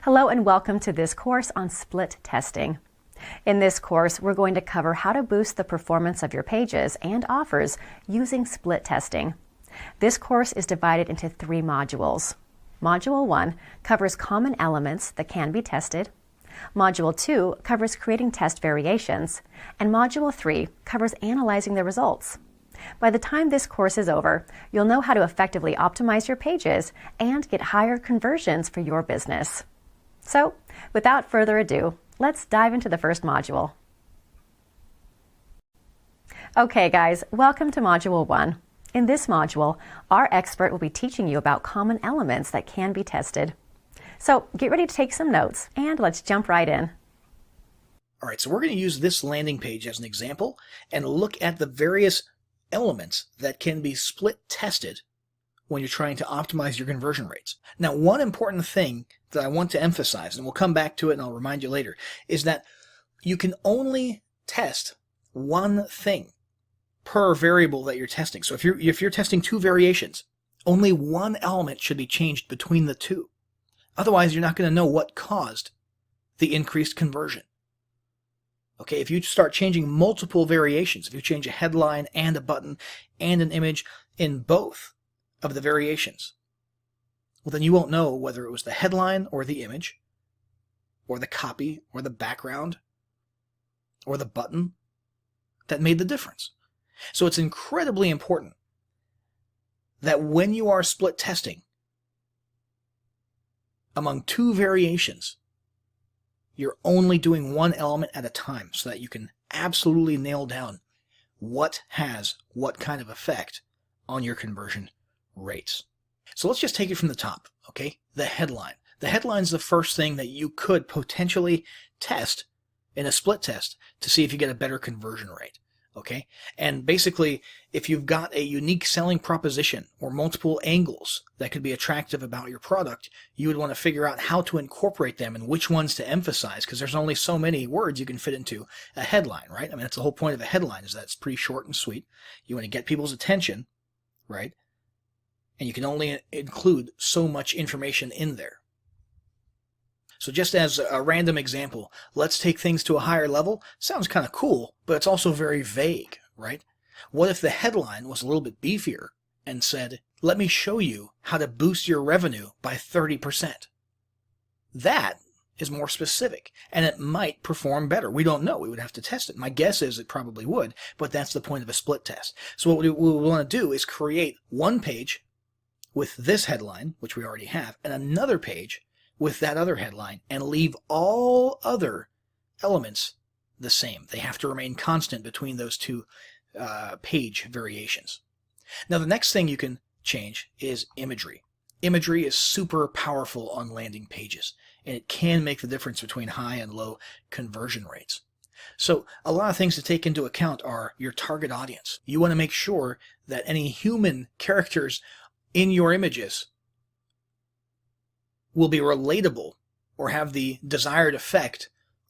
Hello and welcome to this course on split testing. In this course, we're going to cover how to boost the performance of your pages and offers using split testing. This course is divided into 3 modules. Module 1 covers common elements that can be tested. Module 2 covers creating test variations. And Module 3 covers analyzing the results. By the time this course is over, you'll know how to effectively optimize your pages and get higher conversions for your business. So, without further ado, let's dive into the first module. Okay guys, welcome to Module 1. In this module, our expert will be teaching you about common elements that can be tested. So get ready to take some notes and let's jump right in. All right, so we're going to use this landing page as an example and look at the various elements that can be split tested when you're trying to optimize your conversion rates. Now, one important thing that I want to emphasize, and we'll come back to it and I'll remind you later, is that you can only test one thing per variable that you're testing. So if you're testing 2 variations, only one element should be changed between the 2. Otherwise, you're not going to know what caused the increased conversion. Okay, if you start changing multiple variations, if you change a headline and a button and an image in both of the variations, well, then you won't know whether it was the headline or the image or the copy or the background or the button that made the difference. So it's incredibly important that when you are split testing among 2 variations, you're only doing one element at a time so that you can absolutely nail down what has what kind of effect on your conversion rates. So let's just take it from the top, okay? The headline. The headline is the first thing that you could potentially test in a split test to see if you get a better conversion rate, okay? And basically, if you've got a unique selling proposition or multiple angles that could be attractive about your product, you would want to figure out how to incorporate them and which ones to emphasize, because there's only so many words you can fit into a headline, right? I mean, that's the whole point of a headline, is that it's pretty short and sweet. You want to get people's attention, right? And you can only include so much information in there. So just as a random example, let's take things to a higher level. Sounds kind of cool, but it's also very vague, right? What if the headline was a little bit beefier and said, let me show you how to boost your revenue by 30%? That is more specific, and it might perform better. We don't know. We would have to test it. My guess is it probably would, but that's the point of a split test. So what we want to do is create one page with this headline, which we already have, and another page with that other headline, and leave all other elements the same. They have to remain constant between those 2 page variations. Now, the next thing you can change is imagery. Imagery is super powerful on landing pages, and it can make the difference between high and low conversion rates. So a lot of things to take into account are your target audience. You want to make sure that any human characters in your images will be relatable or have the desired effect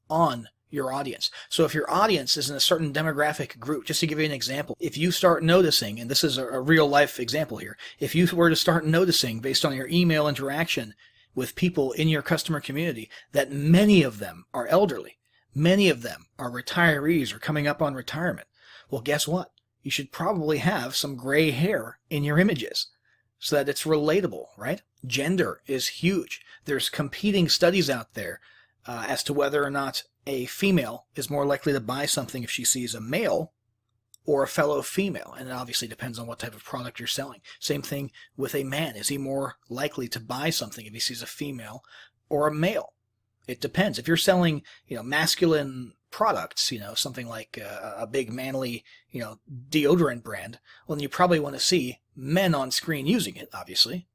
on your audience. So if your audience is in a certain demographic group, just to give you an example, if you start noticing, and this is a real life example here, if you were to start noticing based on your email interaction with people in your customer community that many of them are elderly, many of them are retirees or coming up on retirement, well, guess what? You should probably have some gray hair in your images so that it's relatable, right? Gender is huge. There's competing studies out there as to whether or not a female is more likely to buy something if she sees a male or a fellow female. And it obviously depends on what type of product you're selling. Same thing with a man. Is he more likely to buy something if he sees a female or a male? It depends. If you're selling, masculine products, something like a big manly, deodorant brand, well, then you probably want to see men on screen using it, obviously.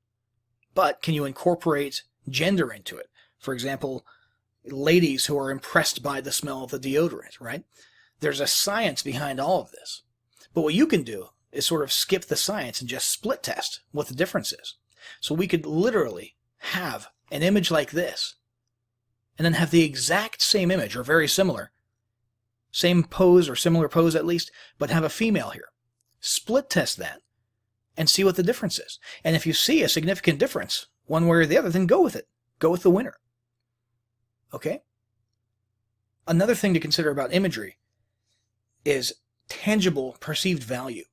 But can you incorporate gender into it? For example, ladies who are impressed by the smell of the deodorant, right? There's a science behind all of this. But what you can do is sort of skip the science and just split test what the difference is. So we could literally have an image like this, and then have the exact same image, or very similar, same pose or similar pose at least, but have a female here. Split test that and see what the difference is. And if you see a significant difference, one way or the other, then go with it. Go with the winner. Okay? Another thing to consider about imagery is tangible perceived value.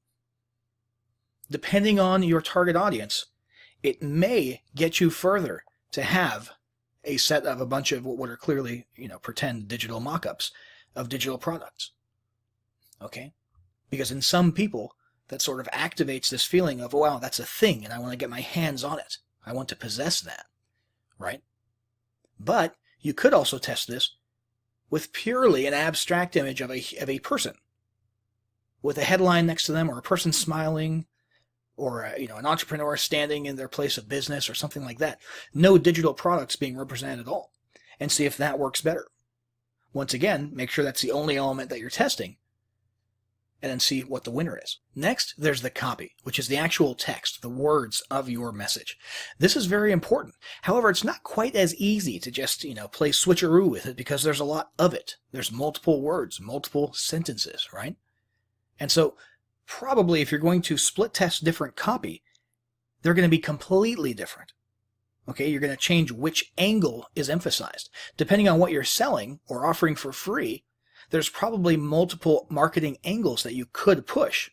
Depending on your target audience, it may get you further to have a set of a bunch of what are clearly, pretend digital mock-ups of digital products. Okay? Because in some people, that sort of activates this feeling of, wow, that's a thing, and I want to get my hands on it. I want to possess that, right? But you could also test this with purely an abstract image of a person, with a headline next to them, or a person smiling, or an entrepreneur standing in their place of business, or something like that. No digital products being represented at all, and see if that works better. Once again, make sure that's the only element that you're testing, and then see what the winner is. Next, there's the copy, which is the actual text, the words of your message. This is very important. However, it's not quite as easy to just, play switcheroo with it, because there's a lot of it. There's multiple words, multiple sentences, right? And so, probably if you're going to split test different copy, they're going to be completely different. Okay, you're going to change which angle is emphasized. Depending on what you're selling or offering for free, there's probably multiple marketing angles that you could push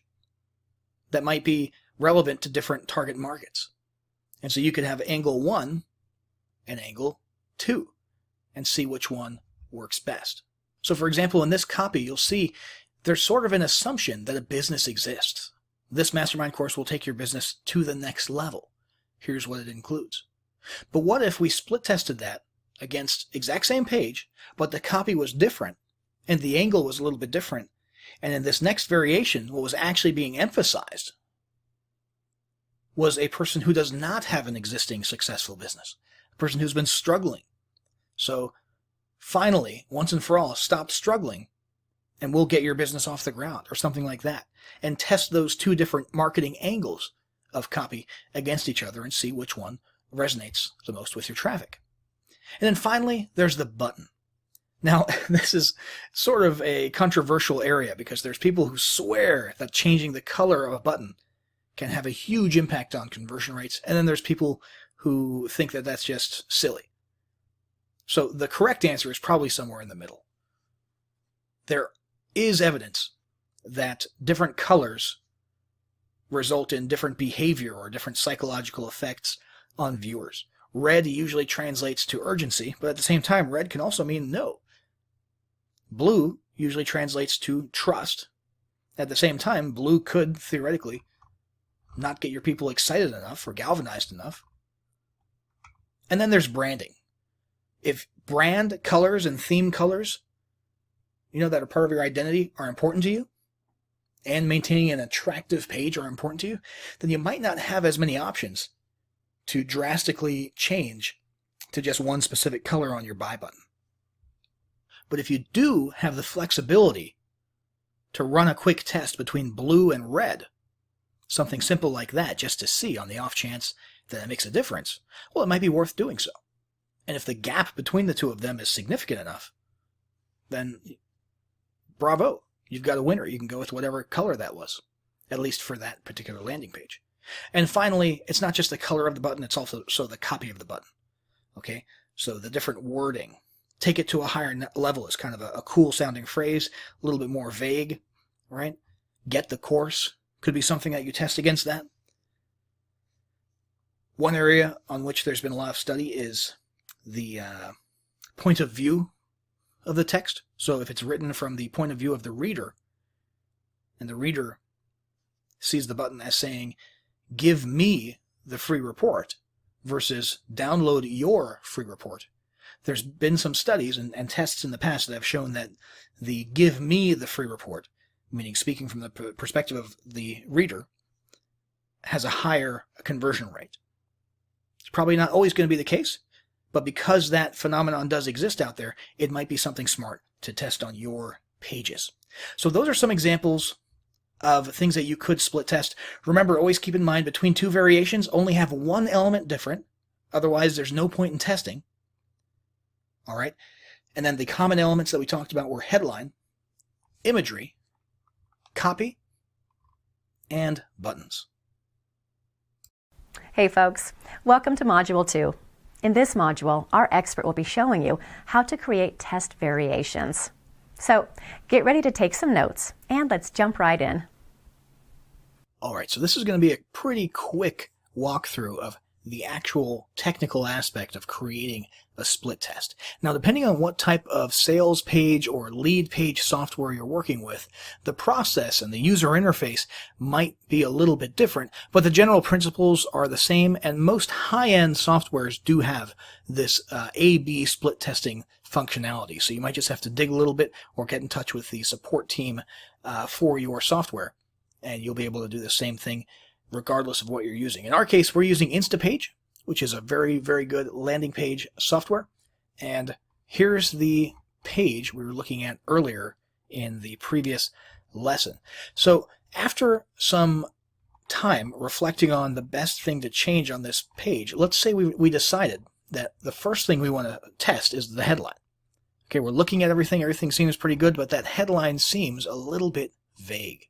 that might be relevant to different target markets. And so you could have angle 1 and angle 2 and see which one works best. So for example, in this copy, you'll see there's sort of an assumption that a business exists. This mastermind course will take your business to the next level. Here's what it includes. But what if we split tested that against exact same page, but the copy was different and the angle was a little bit different, and in this next variation, what was actually being emphasized was a person who does not have an existing successful business, a person who's been struggling. So finally, once and for all, stop struggling and we'll get your business off the ground, or something like that, and test those two different marketing angles of copy against each other and see which one resonates the most with your traffic. And then finally, there's the button. Now, this is sort of a controversial area, because there's people who swear that changing the color of a button can have a huge impact on conversion rates, and then there's people who think that that's just silly. So the correct answer is probably somewhere in the middle. There is evidence that different colors result in different behavior or different psychological effects on viewers. Red usually translates to urgency, but at the same time, red can also mean no. Blue usually translates to trust. At the same time, blue could theoretically not get your people excited enough or galvanized enough. And then there's branding. If brand colors and theme colors, that are part of your identity, are important to you, and maintaining an attractive page are important to you, then you might not have as many options to drastically change to just one specific color on your buy button. But if you do have the flexibility to run a quick test between blue and red, something simple like that, just to see on the off chance that it makes a difference, well, it might be worth doing so. And if the gap between the two of them is significant enough, then bravo, you've got a winner. You can go with whatever color that was, at least for that particular landing page. And finally, it's not just the color of the button, it's also the copy of the button. Okay, so the different wording. Take it to a higher level is kind of a cool sounding phrase, a little bit more vague, right? Get the course could be something that you test against that. One area on which there's been a lot of study is the point of view of the text. So if it's written from the point of view of the reader, and the reader sees the button as saying, give me the free report, versus download your free report. There's been some studies and tests in the past that have shown that the give me the free report, meaning speaking from the perspective of the reader, has a higher conversion rate. It's probably not always going to be the case, but because that phenomenon does exist out there, it might be something smart to test on your pages. So those are some examples of things that you could split test. Remember, always keep in mind, between two variations, only have one element different. Otherwise, there's no point in testing. All right. And then the common elements that we talked about were headline, imagery, copy, and buttons. Hey folks, welcome to Module 2. In this module, our expert will be showing you how to create test variations. So get ready to take some notes, and let's jump right in. All right, so this is going to be a pretty quick walkthrough of the actual technical aspect of creating a split test. Now, depending on what type of sales page or lead page software you're working with, the process and the user interface might be a little bit different, but the general principles are the same, and most high-end softwares do have this A/B split testing functionality. So you might just have to dig a little bit or get in touch with the support team for your software, and you'll be able to do the same thing regardless of what you're using. In our case, we're using Instapage, which is a very, very good landing page software. And here's the page we were looking at earlier in the previous lesson. So after some time reflecting on the best thing to change on this page, let's say we decided that the first thing we want to test is the headline. Okay, we're looking at everything seems pretty good, but that headline seems a little bit vague.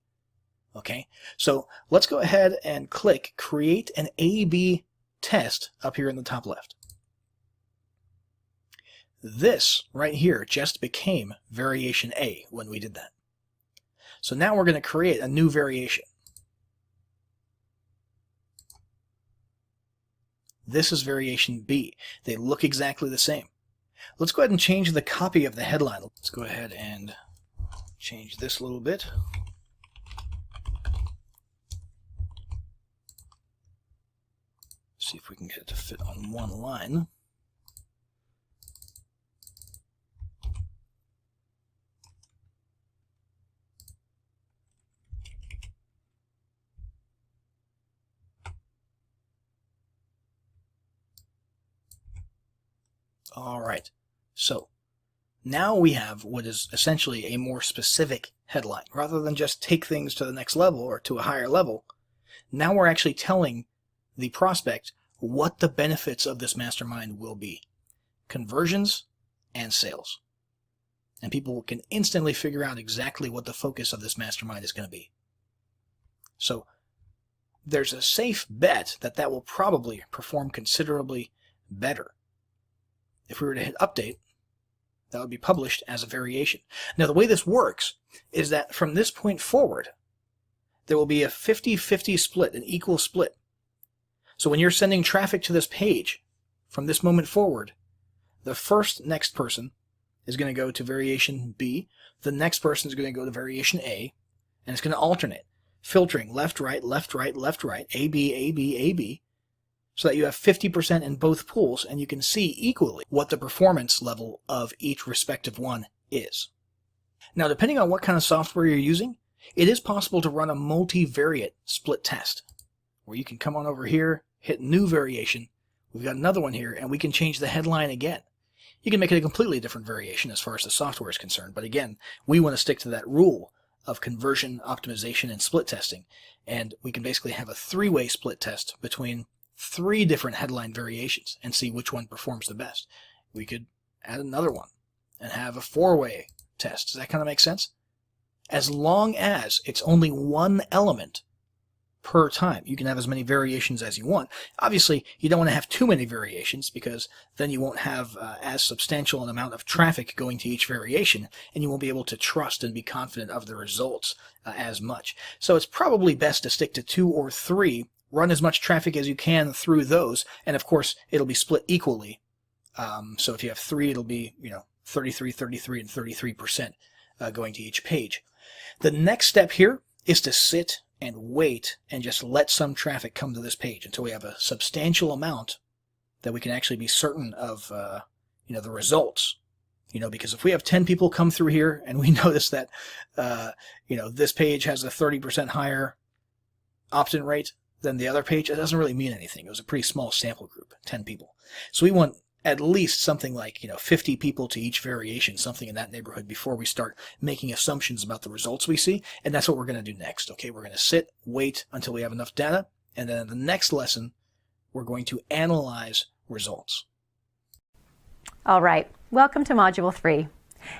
Okay, so let's go ahead and click Create an A/B Test up here in the top left. This right here just became variation A when we did that. So now we're going to create a new variation. This is variation B. They look exactly the same. Let's go ahead and change the copy of the headline. Let's go ahead and change this a little bit. See if we can get it to fit on one line. All right, so now we have what is essentially a more specific headline. Rather than just take things to the next level or to a higher level, now we're actually telling the prospect what the benefits of this mastermind will be. Conversions and sales. And people can instantly figure out exactly what the focus of this mastermind is going to be. So there's a safe bet that that will probably perform considerably better. If we were to hit update, that would be published as a variation. Now the way this works is that from this point forward, there will be a 50-50 split, an equal split. So when you're sending traffic to this page, from this moment forward, the next person is going to go to variation B, the next person is going to go to variation A, and it's going to alternate, filtering left, right, left, right, left, right, A, B, A, B, A, B, so that you have 50% in both pools, and you can see equally what the performance level of each respective one is. Now, depending on what kind of software you're using, it is possible to run a multivariate split test, where you can come on over here, hit new variation. We've got another one here, and we can change the headline again. You can make it a completely different variation as far as the software is concerned, but again, we want to stick to that rule of conversion, optimization, and split testing, and we can basically have a three-way split test between three different headline variations and see which one performs the best. We could add another one and have a four-way test. Does that kind of make sense? As long as it's only one element per time. You can have as many variations as you want. Obviously, you don't want to have too many variations because then you won't have as substantial an amount of traffic going to each variation, and you won't be able to trust and be confident of the results as much. So it's probably best to stick to 2 or 3, run as much traffic as you can through those, and of course, it'll be split equally. So if you have 3, it'll be 33, 33, and 33% going to each page. The next step here is to sit and wait and just let some traffic come to this page until we have a substantial amount that we can actually be certain of the results. Because if we have 10 people come through here and we notice that this page has a 30% higher opt-in rate than the other page, it doesn't really mean anything. It was a pretty small sample group, 10 people. So we want at least something like 50 people to each variation, something in that neighborhood, before we start making assumptions about the results we see. And that's what we're going to do next. Okay, we're going to sit, wait until we have enough data, and then in the next lesson, we're going to analyze results. All right, welcome to Module 3.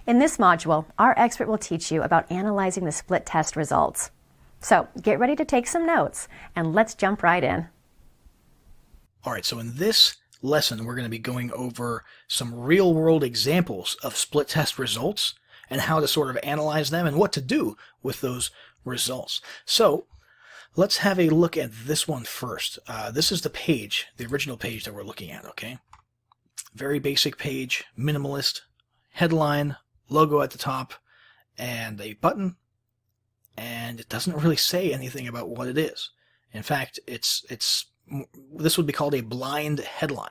In this module, our expert will teach you about analyzing the split test results. So get ready to take some notes, and let's jump right in. All right, so in this lesson, we're going to be going over some real-world examples of split test results and how to sort of analyze them and what to do with those results. So let's have a look at this one first. This is the page, the original page that we're looking at, okay? Very basic page, minimalist, headline, logo at the top, and a button, and it doesn't really say anything about what it is. In fact, this would be called a blind headline,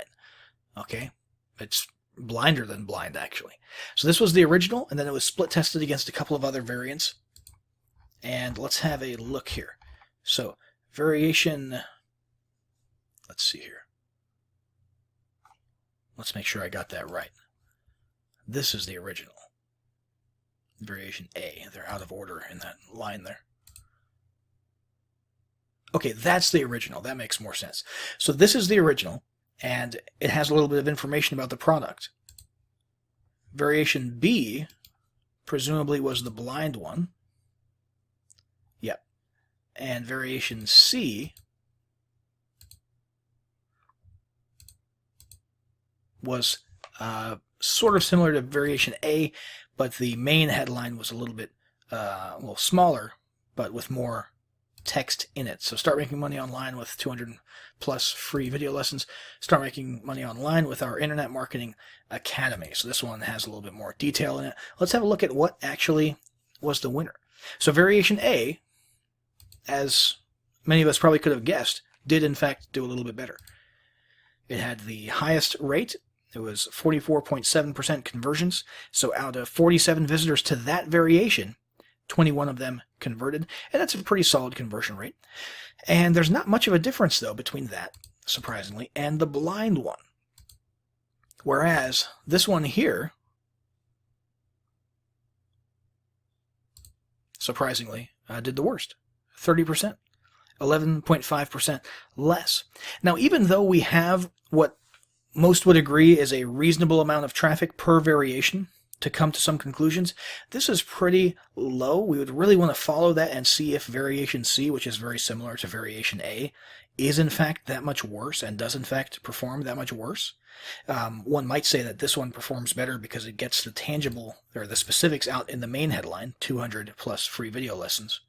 okay? It's blinder than blind, actually. So this was the original, and then it was split tested against a couple of other variants. And let's have a look here. So variation, let's see here. Let's make sure I got that right. This is the original. Variation A. They're out of order in that line there. Okay, that's the original. That makes more sense. So this is the original, and it has a little bit of information about the product. Variation B presumably was the blind one. Yep. And variation C was sort of similar to variation A, but the main headline was a little bit well, smaller, but with more text in it. So start making money online with 200 plus free video lessons. Start making money online with our Internet Marketing Academy. So this one has a little bit more detail in it. Let's have a look at what actually was the winner. So variation A, as many of us probably could have guessed, did in fact do a little bit better. It had the highest rate. It was 44.7% conversions. So out of 47 visitors to that variation, 21 of them converted, and that's a pretty solid conversion rate. And there's not much of a difference, though, between that, surprisingly, and the blind one. Whereas this one here, surprisingly, did the worst. 30%, 11.5% less. Now, even though we have what most would agree is a reasonable amount of traffic per variation to come to some conclusions, this is pretty low. We would really want to follow that and see if variation C, which is very similar to variation A, is in fact that much worse and does in fact perform that much worse. One might say that this one performs better because it gets the tangible or the specifics out in the main headline, 200 plus free video lessons,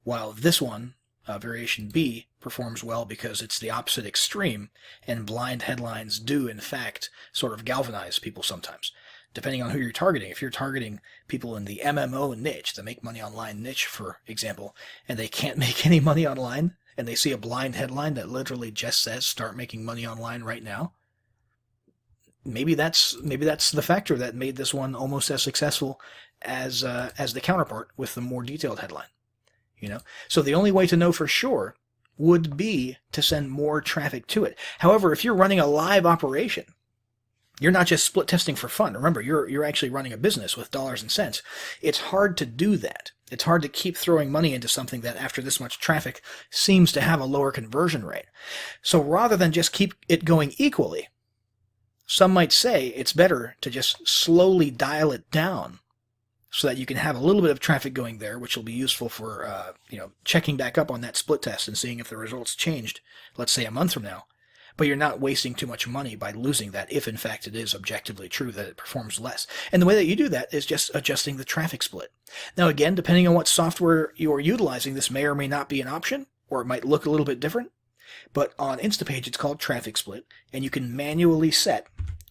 while this one, variation B, performs well because it's the opposite extreme, and blind headlines do in fact sort of galvanize people sometimes, depending on who you're targeting. If you're targeting people in the MMO niche, the make money online niche, for example, and they can't make any money online, and they see a blind headline that literally just says start making money online right now, maybe that's the factor that made this one almost as successful as the counterpart with the more detailed headline. You know, so the only way to know for sure would be to send more traffic to it. However, if you're running a live operation, you're not just split testing for fun. Remember, you're actually running a business with dollars and cents. It's hard to do that. It's hard to keep throwing money into something that after this much traffic seems to have a lower conversion rate. So rather than just keep it going equally, some might say it's better to just slowly dial it down so that you can have a little bit of traffic going there, which will be useful for checking back up on that split test and seeing if the results changed, let's say a month from now. But you're not wasting too much money by losing that if in fact it is objectively true that it performs less. And the way that you do that is just adjusting the traffic split. Now again, depending on what software you're utilizing, this may or may not be an option, or it might look a little bit different. But on Instapage it's called traffic split, and you can manually set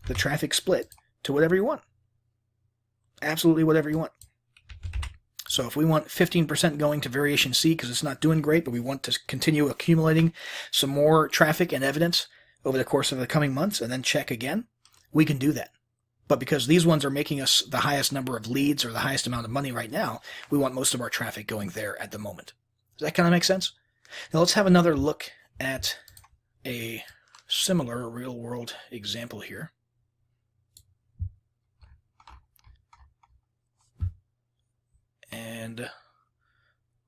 the traffic split to whatever you want. Absolutely whatever you want. So if we want 15% going to variation C because it's not doing great, but we want to continue accumulating some more traffic and evidence over the course of the coming months and then check again, we can do that. But because these ones are making us the highest number of leads or the highest amount of money right now, we want most of our traffic going there at the moment. Does that kind of make sense? Now let's have another look at a similar real-world example here. And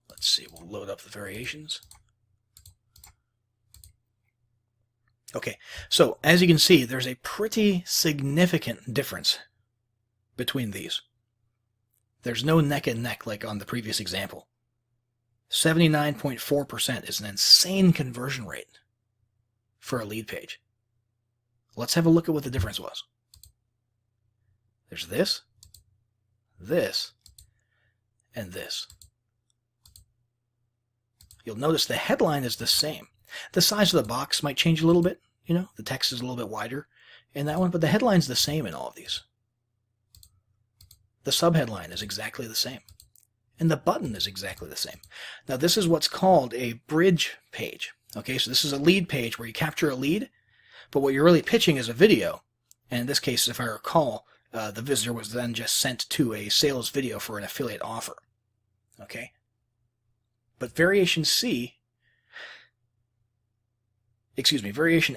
let's see, we'll load up the variations. Okay, so as you can see, there's a pretty significant difference between these. There's no neck and neck like on the previous example. 79.4% is an insane conversion rate for a lead page. Let's have a look at what the difference was. There's this, this, and this. You'll notice the headline is the same. The size of the box might change a little bit. You know, the text is a little bit wider in that one, but the headline's the same in all of these. The subheadline is exactly the same. And the button is exactly the same. Now, this is what's called a bridge page. Okay, so this is a lead page where you capture a lead, but what you're really pitching is a video. And in this case, if I recall, the visitor was then just sent to a sales video for an affiliate offer. Okay? But variation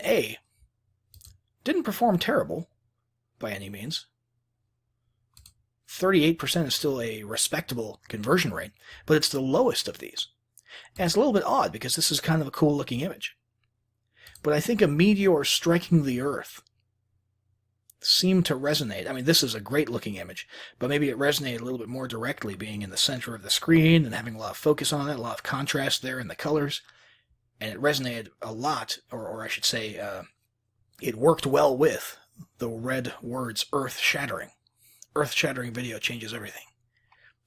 A didn't perform terrible by any means. 38% is still a respectable conversion rate, but it's the lowest of these. And it's a little bit odd because this is kind of a cool looking image. But I think a meteor striking the Earth seemed to resonate. I mean, this is a great looking image, but maybe it resonated a little bit more directly being in the center of the screen and having a lot of focus on it, a lot of contrast there in the colors. And it resonated a lot, or I should say, it worked well with the red words earth-shattering. Earth-shattering video changes everything.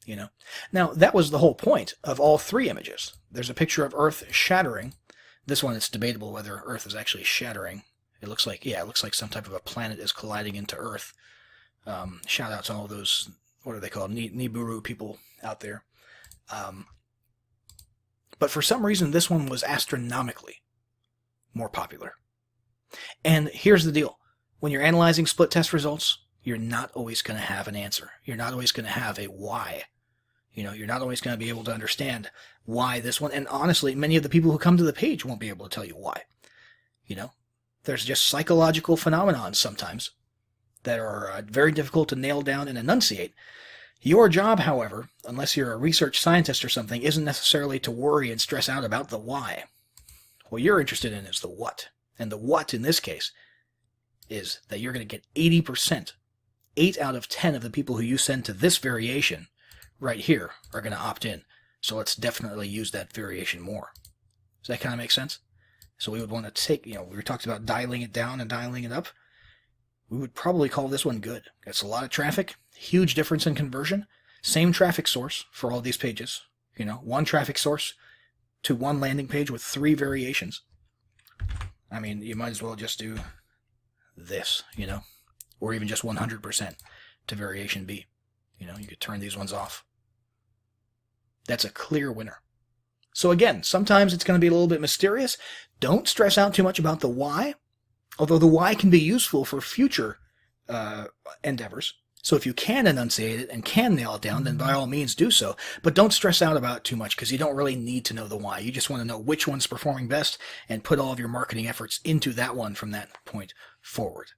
You know. Now, that was the whole point of all three images. There's a picture of Earth shattering. This one, it's debatable whether Earth is actually shattering. It looks like, yeah, it looks like some type of a planet is colliding into Earth. Shout out to all those, what are they called, Nibiru people out there. But for some reason, this one was astronomically more popular. And here's the deal. When you're analyzing split test results, you're not always going to have an answer. You're not always going to have a why. You know, you're not always going to be able to understand why this one. And honestly, many of the people who come to the page won't be able to tell you why. You know, there's just psychological phenomena sometimes that are very difficult to nail down and enunciate. Your job, however, unless you're a research scientist or something, isn't necessarily to worry and stress out about the why. What you're interested in is the what. And the what in this case is that you're going to get 80%. 8 out of 10 of the people who you send to this variation right here are going to opt in. So let's definitely use that variation more. Does that kind of make sense? So we would want to take, you know, we talked about dialing it down and dialing it up. We would probably call this one good. It's a lot of traffic, huge difference in conversion, same traffic source for all these pages. You know, one traffic source to one landing page with 3 variations. I mean, you might as well just do this, you know, or even just 100% to variation B. You know, you could turn these ones off. That's a clear winner. So again, sometimes it's going to be a little bit mysterious. Don't stress out too much about the why, although the why can be useful for future endeavors. So if you can enunciate it and can nail it down, then by all means do so. But don't stress out about it too much because you don't really need to know the why. You just want to know which one's performing best and put all of your marketing efforts into that one from that point forward.